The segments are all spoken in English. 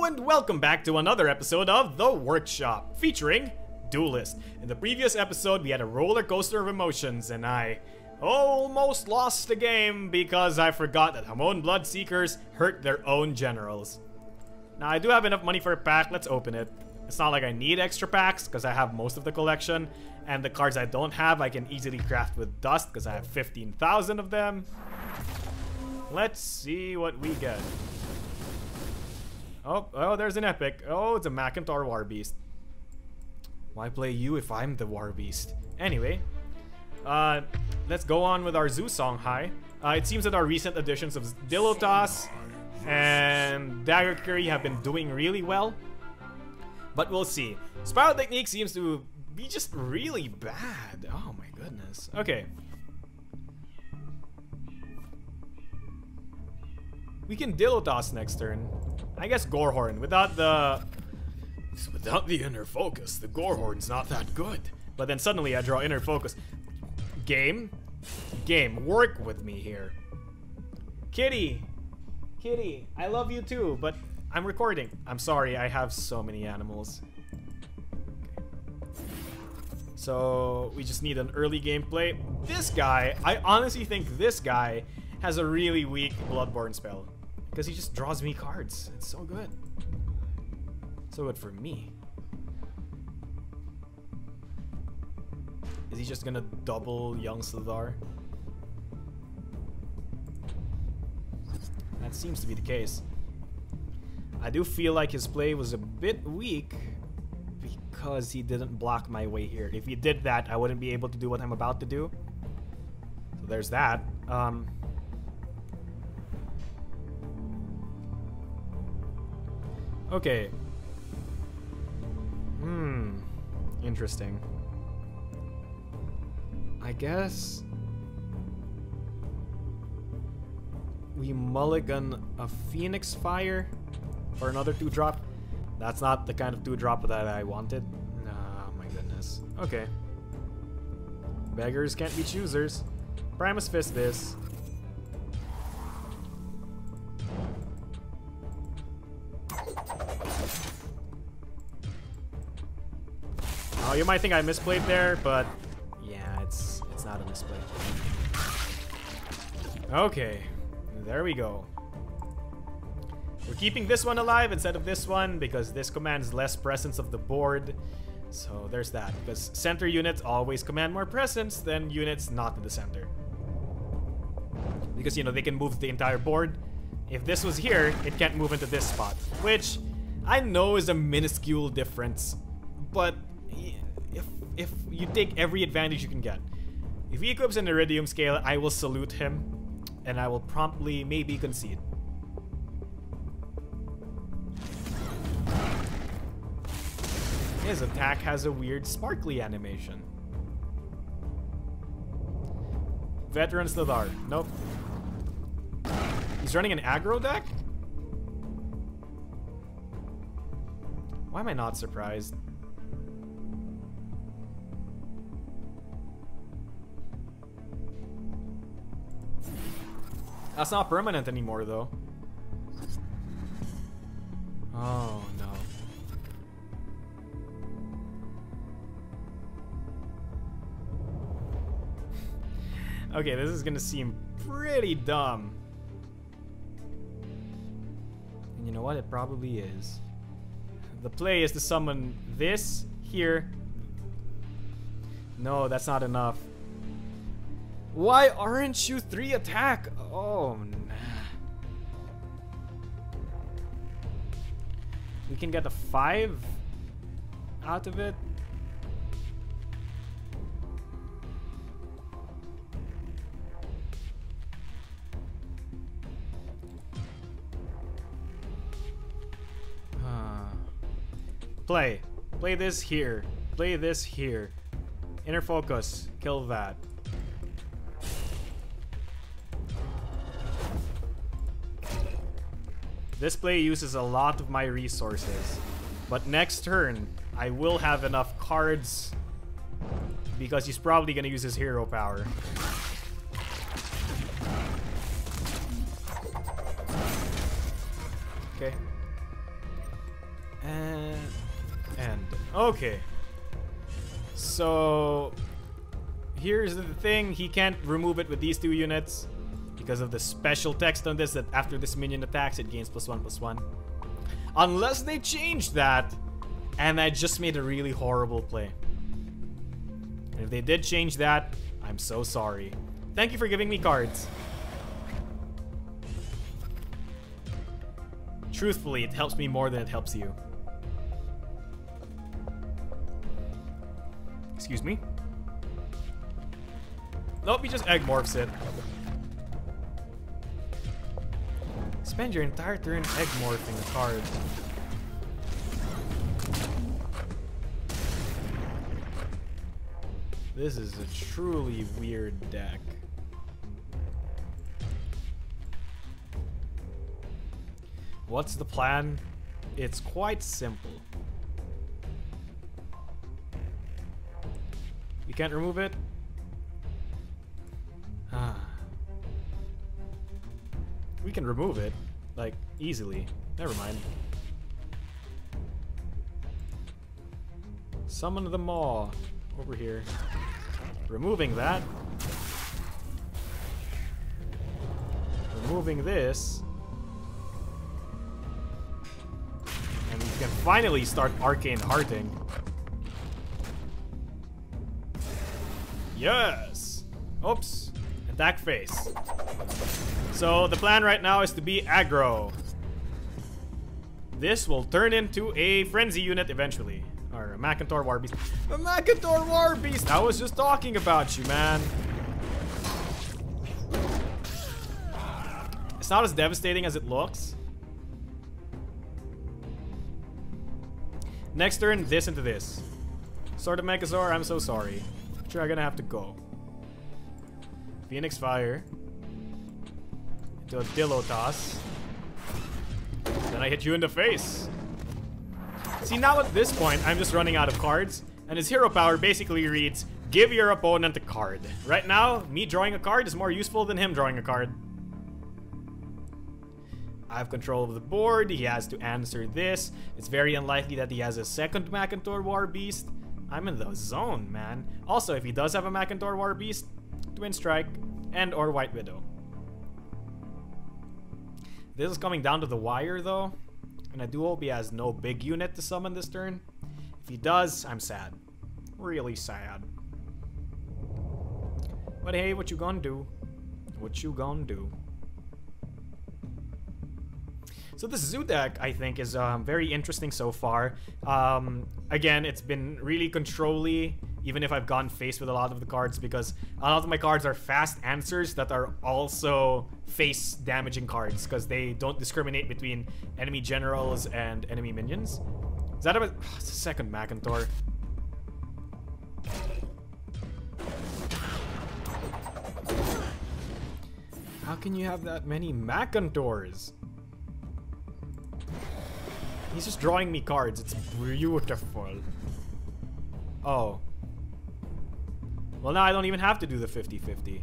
Hello and welcome back to another episode of The Workshop, featuring Duelyst. In the previous episode, we had a roller coaster of emotions, and I almost lost the game because I forgot that Hamon Bloodseekers hurt their own generals. Now, I do have enough money for a pack. Let's open it. It's not like I need extra packs because I have most of the collection, and the cards I don't have I can easily craft with dust because I have 15,000 of them. Let's see what we get. Oh, there's an epic. Oh, it's a Macintor War Beast. Why play you if I'm the War Beast? Anyway, let's go on with our Zoo Song High. It seems that our recent additions of Duelyst and Dagger Curry have been doing really well, but we'll see. Spiral Technique seems to be just really bad. Oh my goodness. Okay. We can Duelyst next turn. I guess Gorehorn. Without the inner focus, the Gorehorn's not that good. But then suddenly I draw inner focus. Game, work with me here. Kitty, I love you too, but I'm recording. I'm sorry, I have so many animals. Okay. So we just need an early gameplay. This guy, I honestly think this guy has a really weak Bloodborne spell. Because he just draws me cards. It's so good. So good for me. Is he just gonna double Young Sildar? That seems to be the case. I do feel like his play was a bit weak because he didn't block my way here. If he did that, I wouldn't be able to do what I'm about to do. So there's that. Okay. Interesting. I guess we mulligan a Phoenix Fire for another 2-drop. That's not the kind of 2-drop that I wanted. Oh my goodness. Okay. Beggars can't be choosers. Primus Fist this. Oh, you might think I misplayed there, but yeah, it's not a misplay. Okay, there we go. We're keeping this one alive instead of this one because this commands less presence of the board. So there's that, because center units always command more presence than units not in the center. Because, you know, they can move the entire board. If this was here, it can't move into this spot, which I know is a minuscule difference, but if you take every advantage you can get. If he equips an Iridium Scale, I will salute him, and I will promptly maybe concede. His attack has a weird sparkly animation. Veteran Sildar. Nope. He's running an aggro deck? Why am I not surprised? That's not permanent anymore, though. Oh, no. Okay, this is gonna seem pretty dumb. And you know what? It probably is. The play is to summon this here. No, that's not enough. Why aren't you 3 attack? Oh, nah. We can get a 5 out of it. Play this here. Play this here. Inner focus. Kill that. This play uses a lot of my resources, but next turn I will have enough cards because he's probably gonna use his hero power. Okay. And okay. So here's the thing, he can't remove it with these 2 units because of the special text on this that after this minion attacks it gains +1/+1. Unless they change that, and I just made a really horrible play. And if they did change that, I'm so sorry. Thank you for giving me cards. Truthfully, it helps me more than it helps you. Excuse me? Nope, he just egg morphs it. Spend your entire turn egg morphing a card. This is a truly weird deck. What's the plan? It's quite simple. You can't remove it? We can remove it, like, easily. Never mind. Summon the Maw over here. Removing that. Removing this. And we can finally start Arcane Hearting. Yes! Oops. Attack face. So the plan right now is to be aggro. This will turn into a frenzy unit eventually. Or a Macintor War Beast. A Macintor War Beast! I was just talking about you, man. It's not as devastating as it looks. Next turn, this into this. Sword of Megazord, I'm so sorry. Sure, I'm gonna have to go. Phoenix Fire. Into a Dillo Toss. Then I hit you in the face. See, now at this point, I'm just running out of cards, and his hero power basically reads, give your opponent a card. Right now, me drawing a card is more useful than him drawing a card. I have control of the board, he has to answer this. It's very unlikely that he has a second Macintor War Beast. I'm in the zone, man. Also, if he does have a Macintor War Beast, Twin Strike, and or White Widow. This is coming down to the wire, though. And I do hope he has no big unit to summon this turn. If he does, I'm sad. Really sad. But hey, what you gonna do? What you gonna do? So this Zoo deck, I think, is very interesting so far. Again, it's been really control-y, even if I've gone face with a lot of the cards, because a lot of my cards are fast answers that are also face damaging cards, because they don't discriminate between enemy generals and enemy minions. Is that a... it's a second Macintor. How can you have that many Macintors? He's just drawing me cards. It's beautiful. Oh. Well, now I don't even have to do the 50-50.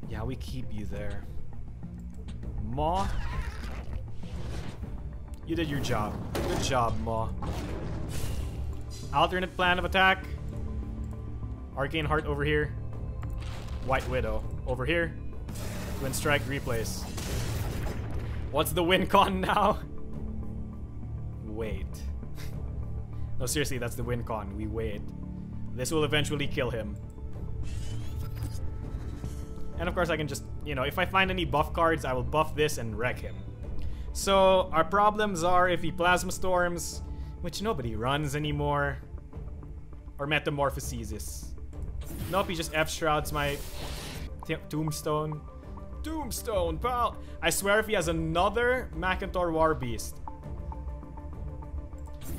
Yeah, we keep you there. Maw. You did your job. Good job, Maw. Alternate plan of attack. Arcane Heart over here. White Widow over here. Twin Strike replace. What's the win con now? Wait. No, seriously, that's the win con. We wait. This will eventually kill him. And of course I can just, you know, if I find any buff cards, I will buff this and wreck him. So our problems are if he Plasma Storms, which nobody runs anymore, or Metamorphoses. Nope, he just F-Shrouds my Tombstone. Tombstone, pal! I swear if he has another Macintor War Beast.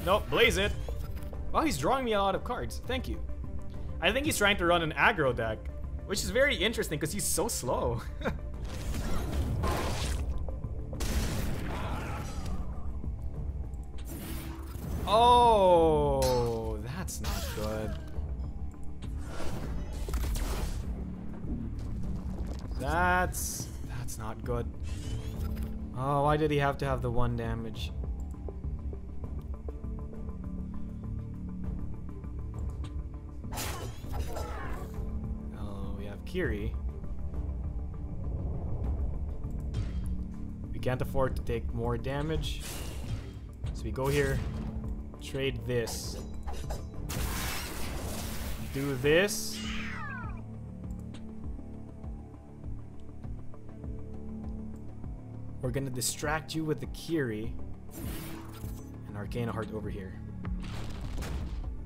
Nope, Blaze it. Wow, he's drawing me a lot of cards. Thank you. I think he's trying to run an aggro deck, which is very interesting because he's so slow. Oh, that's not good. That's That's not good. Oh, why did he have to have the 1 damage? Oh, we have Kiri. We can't afford to take more damage. So we go here, trade this. Do this. We're gonna distract you with the Kiri. And Arcana Heart over here.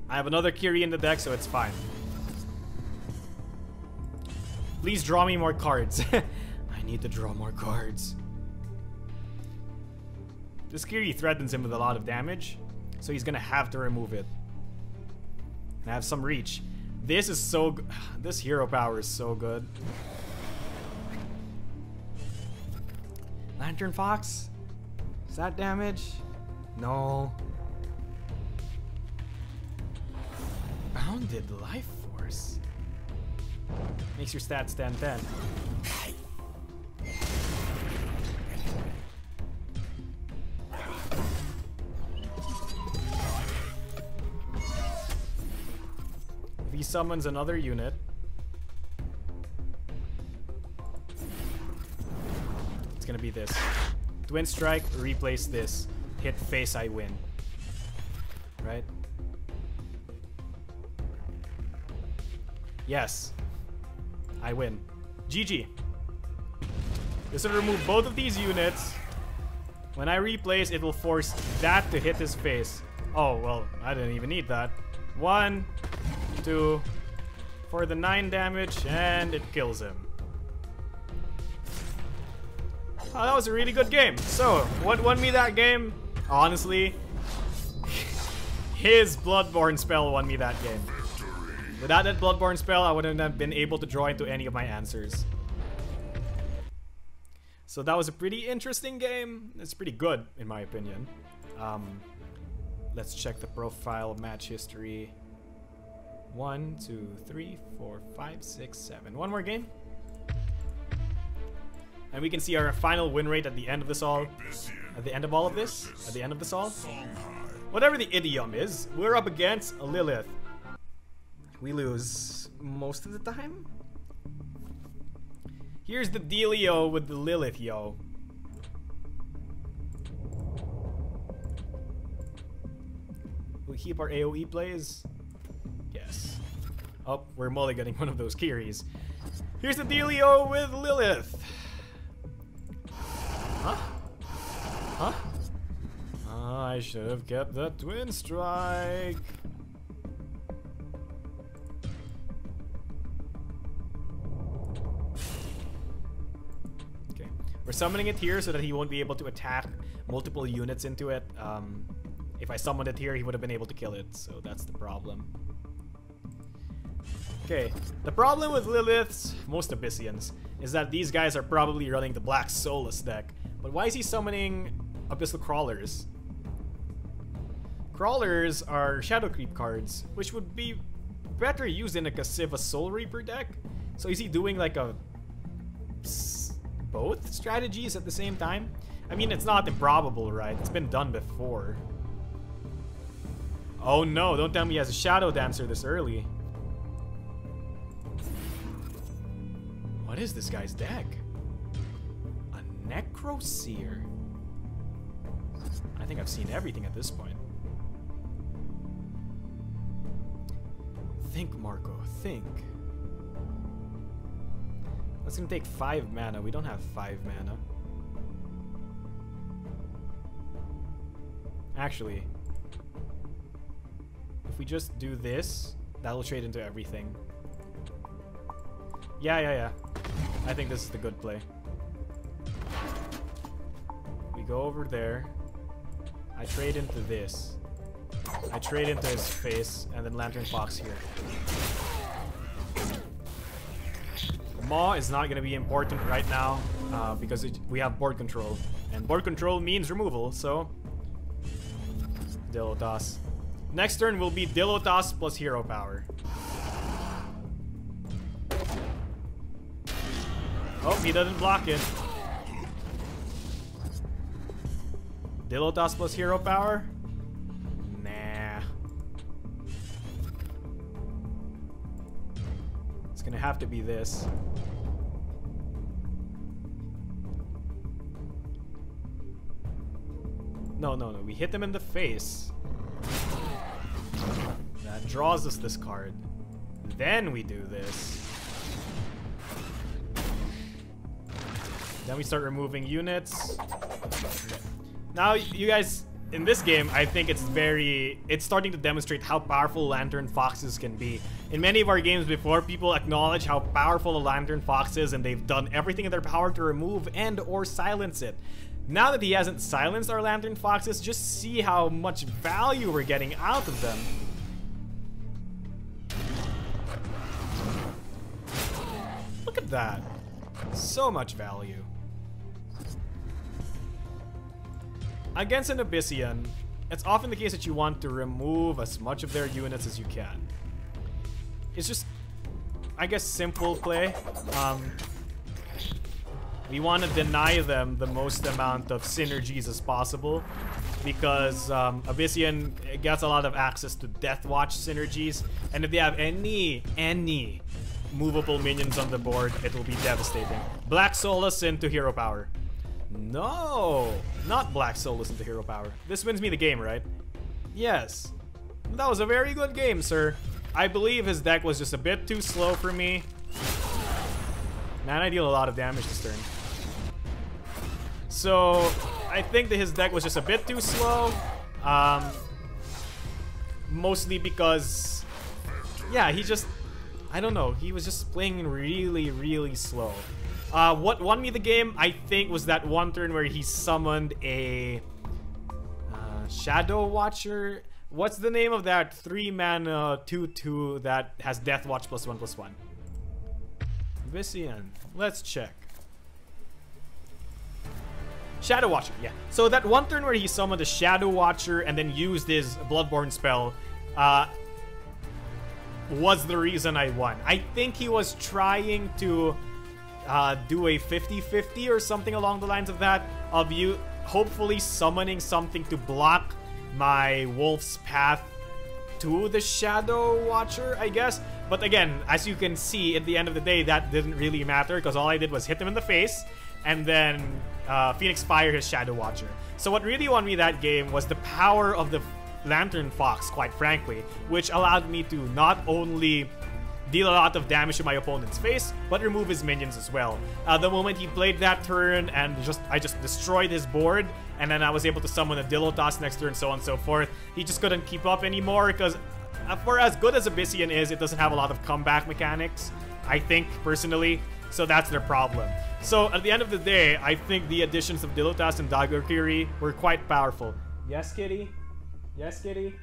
I have another Kiri in the deck, so it's fine. Please draw me more cards. I need to draw more cards. This Kiri threatens him with a lot of damage, so he's gonna have to remove it. And have some reach. This is so good. This hero power is so good. Lantern Fox? Is that damage? No. Bounded Life Force. Makes your stats 10-10. If he summons another unit, it's gonna be this. Twin Strike, replace this. Hit face, I win. Right? Yes. I win. GG. This will remove both of these units. When I replace, it will force that to hit his face. Oh, well, I didn't even need that. 1, 2, for the 9 damage, and it kills him. Oh, that was a really good game. So, what won me that game? Honestly, his Bloodborne spell won me that game. Without that Bloodborne spell, I wouldn't have been able to draw into any of my answers. So that was a pretty interesting game. It's pretty good, in my opinion. Let's check the profile match history. 1, 2, 3, 4, 5, 6, 7. One more game. And we can see our final win rate at the end of this all. At the end of all of this. At the end of this all. Whatever the idiom is, we're up against Lilith. We lose most of the time. Here's the dealio with the Lilith, yo. We keep our AoE plays. Yes. Oh, we're mulliganing one of those Kiris. Here's the dealio with Lilith. Huh? Huh? I should have kept that Twin Strike. Okay. We're summoning it here so that he won't be able to attack multiple units into it. If I summoned it here, he would have been able to kill it, so that's the problem. Okay, the problem with Lilith's, most Abyssians, is that these guys are probably running the Black Soulless deck. But why is he summoning Abyssal Crawlers? Crawlers are Shadow Creep cards, which would be better used in like a Siva Soul Reaper deck. So is he doing like a both strategies at the same time? I mean, it's not improbable, right? It's been done before. Oh no, don't tell me he has a Shadow Dancer this early. What is this guy's deck? A Necroseer. I think I've seen everything at this point. Think, Marco, think. That's gonna take 5 mana. We don't have 5 mana. Actually, if we just do this, that'll trade into everything. Yeah. I think this is the good play. We go over there. I trade into this. I trade into his face, and then Lantern Fox here. Maw is not going to be important right now, because we have board control. And board control means removal, so... Dilotas. Next turn will be Dilotas plus hero power. Oh, he doesn't block it. Dilotas plus hero power? Nah. It's gonna have to be this. No, no, no. We hit them in the face. That draws us this card. Then we do this. Then we start removing units. Now, you guys, in this game, I think it's starting to demonstrate how powerful Lantern Foxes can be. In many of our games before, people acknowledge how powerful a Lantern Fox is, and they've done everything in their power to remove and or silence it. Now that he hasn't silenced our Lantern Foxes, just see how much value we're getting out of them. Look at that. So much value. Against an Abyssian, it's often the case that you want to remove as much of their units as you can. It's just, I guess, simple play. We want to deny them the most amount of synergies as possible, because Abyssian gets a lot of access to Death Watch synergies, and if they have any movable minions on the board, it will be devastating. Black Solus into hero power. No, not Black Solus into hero power. This wins me the game, right? Yes. That was a very good game, sir. I believe his deck was just a bit too slow for me. Man, I deal a lot of damage this turn. So, I think that his deck was just a bit too slow. Mostly because, yeah, he just, I don't know, he was just playing really, really slow. What won me the game, I think, was that one turn where he summoned a Shadow Watcher. What's the name of that 3-mana 2/2 that has Death Watch +1/+1? Abyssian. Let's check. Shadow Watcher, yeah. So that one turn where he summoned a Shadow Watcher and then used his Bloodborne spell was the reason I won. I think he was trying to do a 50-50 or something along the lines of that, of you hopefully summoning something to block my Wolf's path to the Shadow Watcher, I guess. But again, as you can see, at the end of the day, that didn't really matter, because all I did was hit him in the face and then Phoenix Fire his Shadow Watcher. So what really won me that game was the power of the Lantern Fox, quite frankly, which allowed me to not only deal a lot of damage to my opponent's face, but remove his minions as well. The moment he played that turn, and I just destroyed his board, and then I was able to summon a Dilotas next turn, so on and so forth. He just couldn't keep up anymore, because for as good as Abyssian is, it doesn't have a lot of comeback mechanics, I think, personally. So that's their problem. So at the end of the day, I think the additions of Dilotas and Dagorkiri were quite powerful. Yes, kitty? Yes, kitty?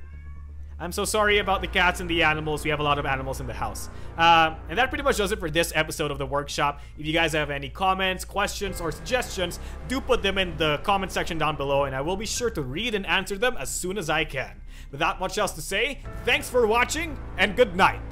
I'm so sorry about the cats and the animals. We have a lot of animals in the house. And that pretty much does it for this episode of the workshop. If you guys have any comments, questions, or suggestions, do put them in the comment section down below, and I will be sure to read and answer them as soon as I can. Without much else to say, thanks for watching, and good night.